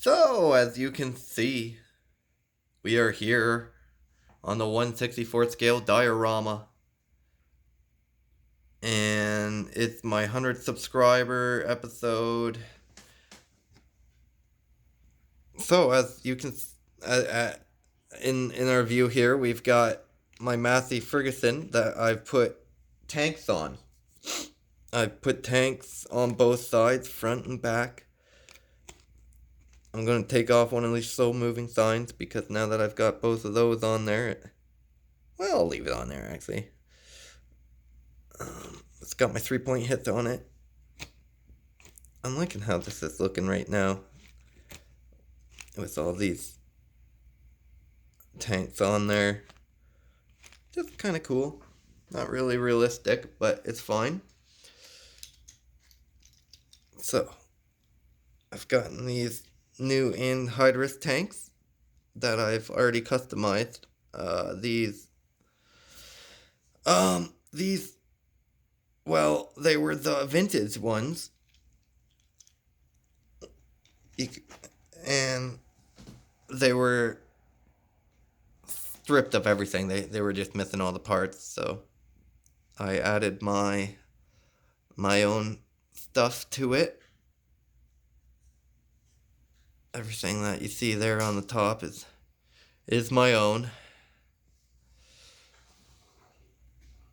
So, as you can see, we are here on the 1/64th scale diorama. And it's my 100th subscriber episode. So, as you can in our view here, we've got my Massey Ferguson that I've put tanks on. I've put tanks on both sides, front and back. I'm going to take off one of these slow moving signs because now that I've got both of those on there, well, I'll leave it on there actually. It's got my 3-point hits on it. I'm liking how this is looking right now with all these tanks on there. Just kind of cool. Not really realistic, but it's fine. So, I've gotten these new anhydrous tanks that I've already customized. Well, they were the vintage ones. And they were stripped of everything. They were just missing all the parts, so I added my own stuff to it. Everything that you see there on the top is my own.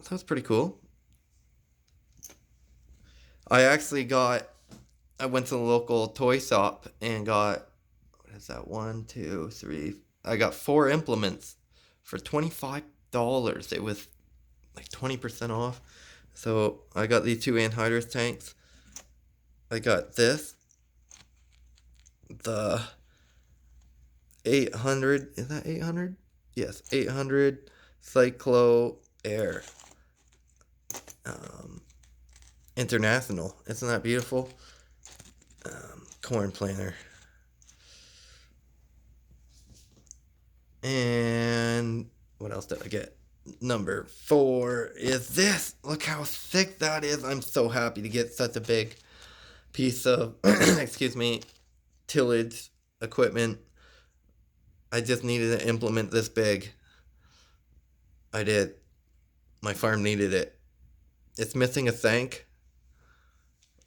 So that's pretty cool. I went to the local toy shop and got, what is that, 1, 2, 3, I got 4 implements for $25. It was like 20% off. So I got these 2 anhydrous tanks. I got this, the 800, is that 800? Yes, 800 Cyclo Air International. Isn't that beautiful? Corn planter. And what else did I get? Number 4 is this. Look how thick that is. I'm so happy to get such a big piece of, excuse me, tillage equipment. I just needed an implement this big. I did. My farm needed it. It's missing a tank,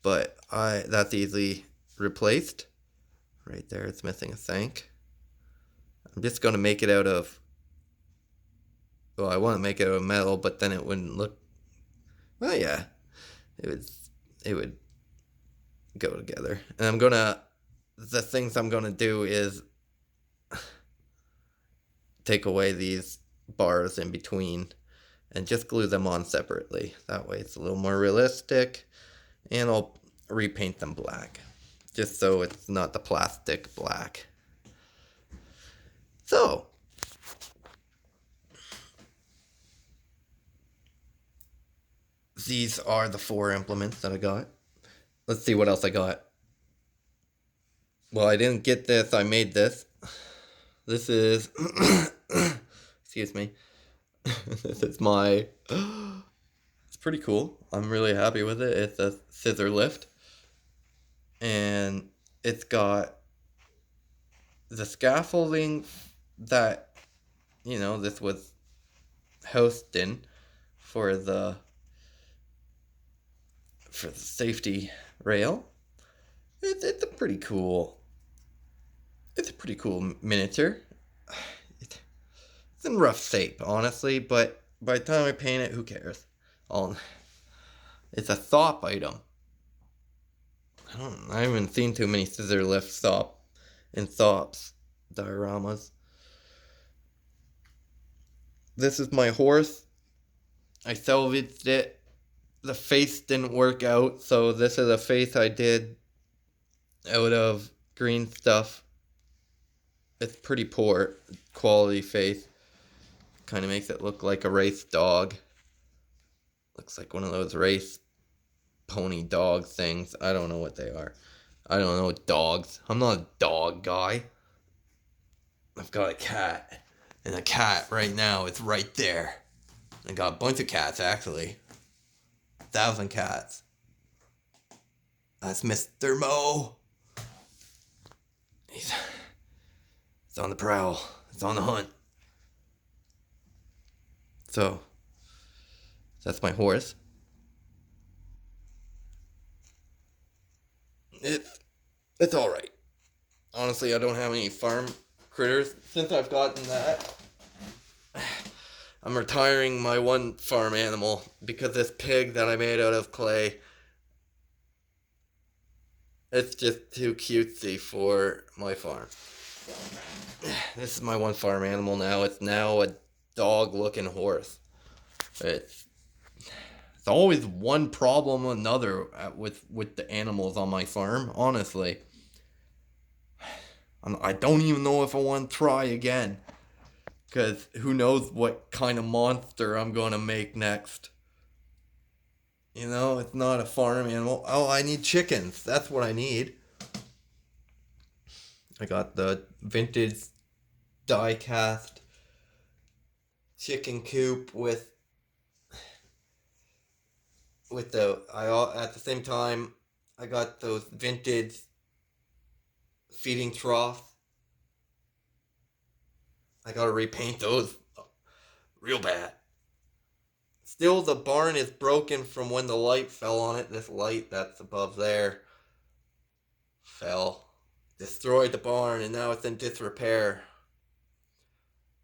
but that's easily replaced. Right there, it's missing a tank. I'm just going to make it out of, well, I want to make it out of metal, but then it wouldn't look, well, yeah, it would go together. And the things I'm going to do is take away these bars in between and just glue them on separately. That way it's a little more realistic, and I'll repaint them black, just so it's not the plastic black. So, these are the 4 implements that I got. Let's see what else I got. Well, I didn't get this, I made this. This is, excuse me. This is my, it's pretty cool. I'm really happy with it. It's a scissor lift. And it's got the scaffolding that, this was housed in for the safety rail. It's a pretty cool miniature. It's in rough shape, honestly, but by the time I paint it, who cares? It's a thop item. I haven't seen too many scissor lift thops dioramas. This is my horse. I salvaged it. The face didn't work out, so this is a face I did out of green stuff. It's pretty poor quality face. Kind of makes it look like a race dog. Looks like one of those race pony dog things. I don't know what they are. I don't know dogs. I'm not a dog guy. I've got a cat. And a cat right now is right there. I got a bunch of cats actually. 1,000 cats. That's Mr. Mo. He's It's on the prowl. It's on the hunt. So, that's my horse. It's alright. Honestly, I don't have any farm critters. Since I've gotten that, I'm retiring my one farm animal because this pig that I made out of clay, it's just too cutesy for my farm. This is my one farm animal now. It's now a dog-looking horse. It's always one problem or another with the animals on my farm, honestly. I don't even know if I want to try again. Because who knows what kind of monster I'm going to make next. You know, it's not a farm animal. Oh, I need chickens. That's what I need. I got the vintage die-cast chicken coop with at the same time, I got those vintage feeding troughs. I gotta repaint those real bad. Still, the barn is broken from when the light fell on it. This light that's above there fell, destroyed the barn, and now it's in disrepair.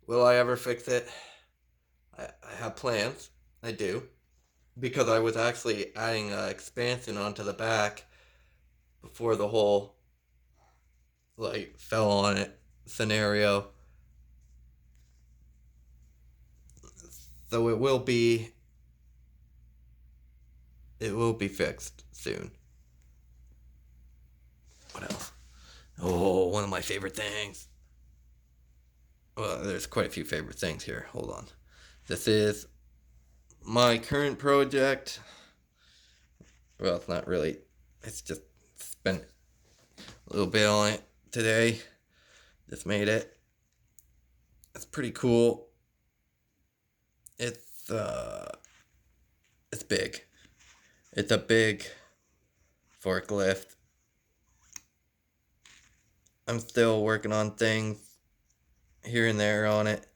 Will I ever fix it? I have plans. I do. Because I was actually adding an expansion onto the back before the whole light fell on it scenario. So it will be fixed soon. What else? Oh, one of my favorite things. Well, there's quite a few favorite things here. Hold on. This is my current project. Well, it's not really. It's just spent a little bit on it today. Just made it. It's pretty cool. It's big. It's a big forklift. I'm still working on things here and there on it.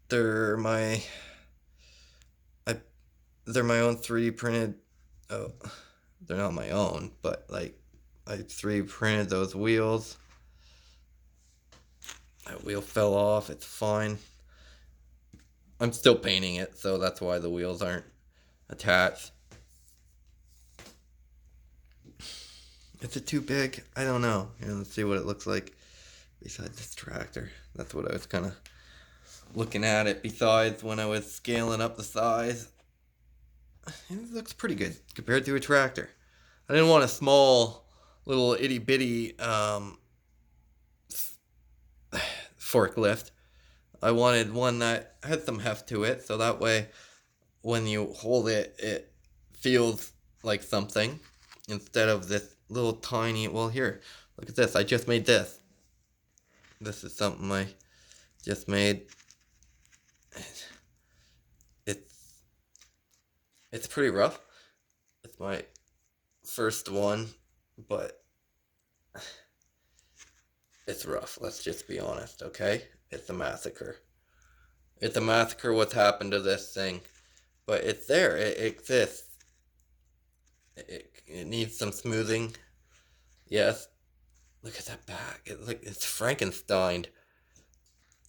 They're my own 3D printed. Oh, they're not my own, but like I 3D printed those wheels. That wheel fell off. It's fine. I'm still painting it, so that's why the wheels aren't attached. Is it too big? I don't know. Let's see what it looks like besides this tractor. That's what I was kind of looking at it besides when I was scaling up the size. It looks pretty good compared to a tractor. I didn't want a small little itty bitty forklift. I wanted one that had some heft to it, so that way when you hold it, it feels like something instead of this little tiny. Well, here, look at this. I just made this. This is something I just made. It's pretty rough. It's my first one, but it's rough. Let's just be honest, okay? It's a massacre. It's a massacre what's happened to this thing. But it's there. It exists. It needs some smoothing. Yes. Look at that back. It's Frankenstein.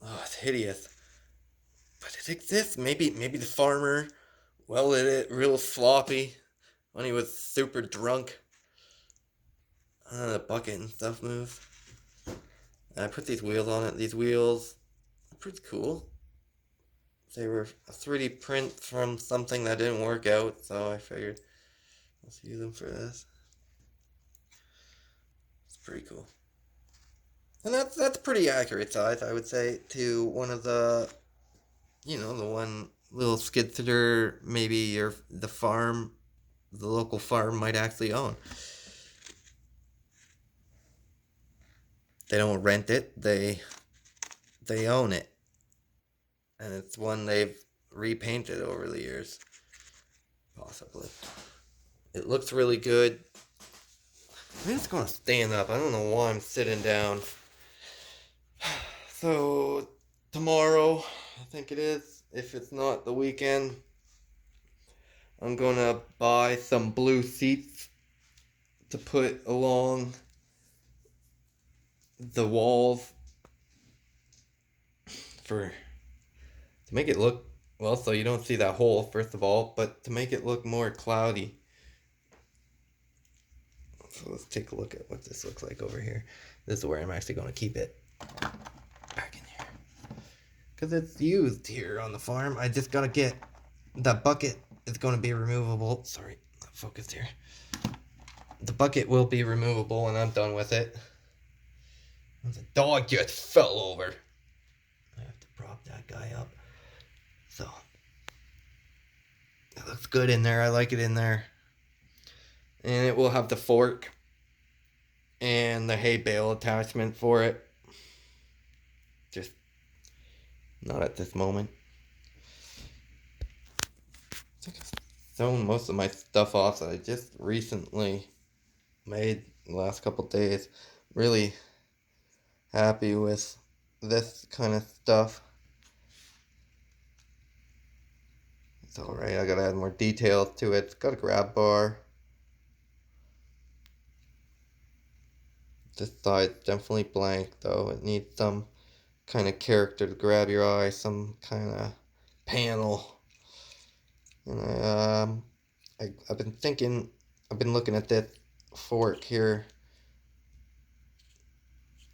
Oh, it's hideous. But it exists. Maybe the farmer welded it real sloppy when he was super drunk. The bucket and stuff moves. And I put these wheels on it. These wheels are pretty cool. They were a 3D print from something that didn't work out, so I figured let's use them for this. It's pretty cool. And that's pretty accurate size, I would say, to one of the, the one little skid steer maybe the local farm might actually own. They don't rent it, they own it. And it's one they've repainted over the years. Possibly. It looks really good. I'm just gonna stand up. I don't know why I'm sitting down. So, tomorrow, I think it is, if it's not the weekend, I'm gonna buy some blue seats to put along the walls for to make it look well, so you don't see that hole first of all, but to make it look more cloudy. So let's take a look at what this looks like over here. This is where I'm actually going to keep it back in here because it's used here on the farm. I just gotta get the bucket. It's going to be removable. Sorry, not focused here. The bucket will be removable when I'm done with it. The dog just fell over. I have to prop that guy up. So, it looks good in there. I like it in there. And it will have the fork and the hay bale attachment for it. Just not at this moment. I think I've thrown most of my stuff off that I just recently made the last couple days. Really happy with this kind of stuff. It's alright, I gotta add more details to it. It's got a grab bar. This side's definitely blank though. It needs some kind of character to grab your eye, some kind of panel. And I've been thinking, I've been looking at this fork here.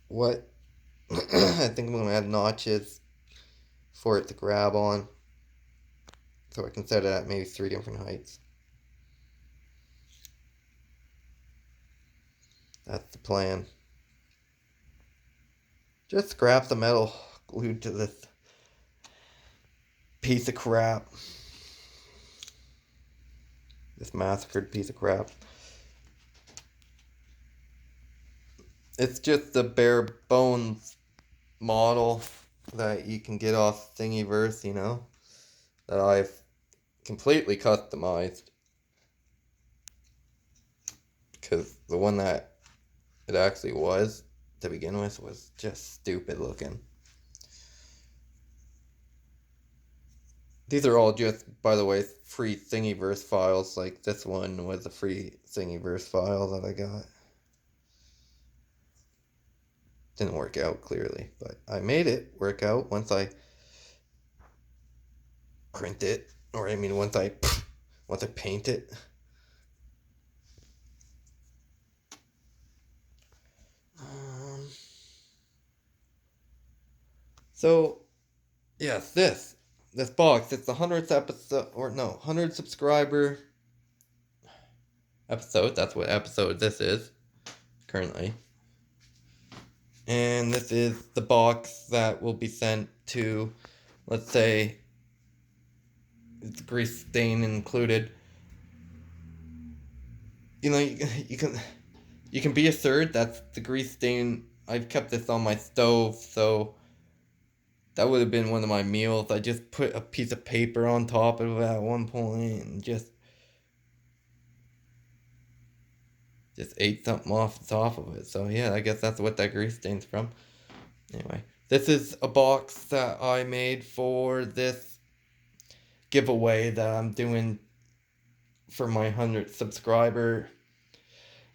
What I think I'm gonna add notches for it to grab on, so I can set it at maybe 3 different heights. That's the plan. Just scrap the metal glued to this piece of crap. This massacred piece of crap. It's just the bare bones model that you can get off Thingiverse, you know, that I've completely customized. Because the one that it actually was to begin with was just stupid looking. These are all just, by the way, free Thingiverse files. Like this one was a free Thingiverse file that I got. Didn't work out clearly, but I made it work out once I print it, or I mean once I paint it. So yes, this box, it's the 100th episode, or no, 100 subscriber episode. That's what episode this is currently. And this is the box that will be sent to, let's say, it's grease stain included. You know, you can be assured that's the grease stain. I've kept this on my stove, so that would have been one of my meals. I just put a piece of paper on top of it at one point and just ate something off the top of it. So yeah, I guess that's what that grease stain's from. Anyway, this is a box that I made for this giveaway that I'm doing for my 100th subscriber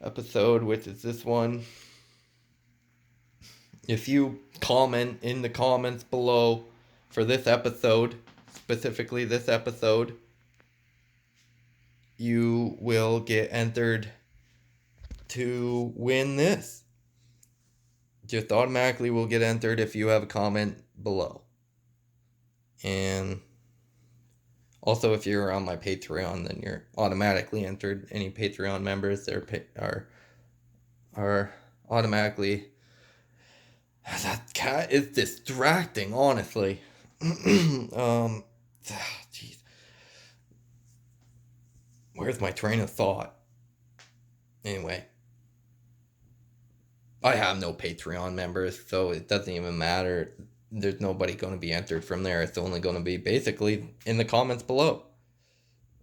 episode, which is this one. If you comment in the comments below for this episode, specifically this episode, you will get entered to win this. Just automatically will get entered if you have a comment below. And also, if you're on my Patreon, then you're automatically entered. Any Patreon members are automatically. That cat is distracting, honestly. Jeez. Where's my train of thought? Anyway, I have no Patreon members, so it doesn't even matter. There's nobody going to be entered from there. It's only going to be basically in the comments below.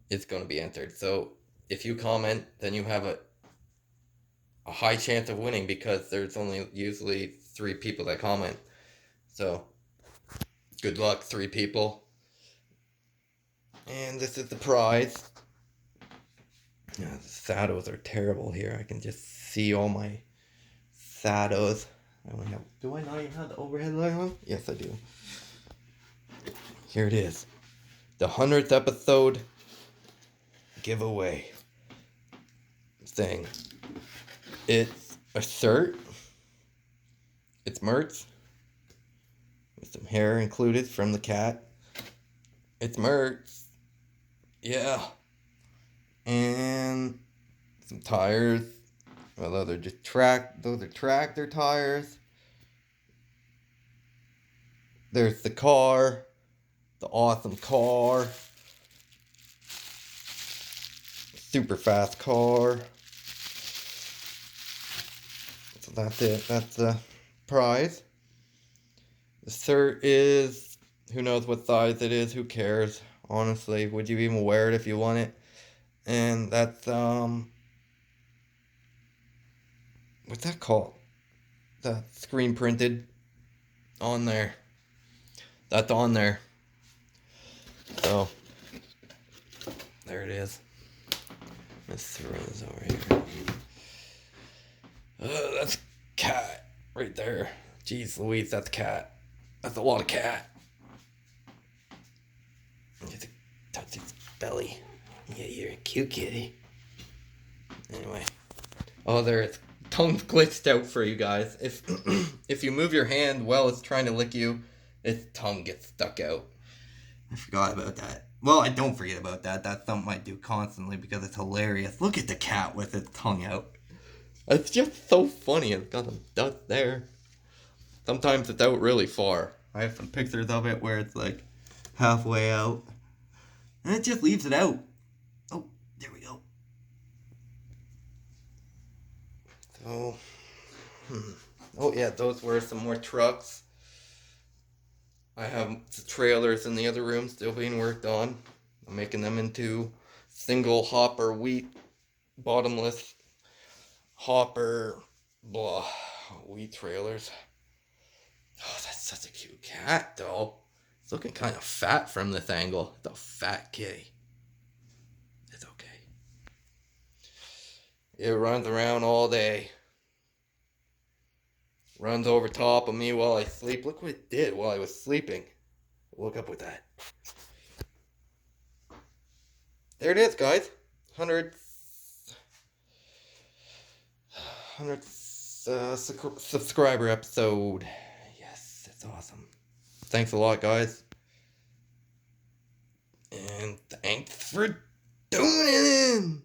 It's going to be entered. So if you comment, then you have a high chance of winning because there's only usually 3 people that comment. So, good luck, 3 people. And this is the prize. Yeah, the shadows are terrible here. I can just see all my shadows. Do I not even have the overhead light on? Yes, I do. Here it is. The 100th episode giveaway thing. It's a shirt. It's merch. With some hair included from the cat. It's merch. Yeah. And some tires. Well, those are just tractor tires. There's the car. The awesome car. Super fast car. So that's it. That's the prize. The shirt is, who knows what size it is, who cares? Honestly, would you even wear it if you want it? And that's, what's that called? The screen printed on there. That's on there. So, there it is. Let's throw this over here. That's cat right there. Jeez Louise, that's cat. That's a lot of cat. Just touch his belly. Yeah, you're a cute kitty. Anyway. Oh, there it's tongue's glitched out for you guys. If if you move your hand while it's trying to lick you, its tongue gets stuck out. I forgot about that. Well, I don't forget about that. That's something I do constantly because it's hilarious. Look at the cat with its tongue out. It's just so funny. It's got some dust there. Sometimes it's out really far. I have some pictures of it where it's like halfway out. And it just leaves it out. Oh, there we go. So, oh yeah, those were some more trucks. I have the trailers in the other room still being worked on. I'm making them into single hopper wheat, bottomless hopper, blah, wheat trailers. Oh, that's such a cute cat, though. It's looking kind of fat from this angle. It's a fat kitty. It's okay. It runs around all day. Runs over top of me while I sleep. Look what it did while I was sleeping. Woke up with that. There it is, guys. 100 subscriber episode. Yes, that's awesome. Thanks a lot, guys. And thanks for tuning in.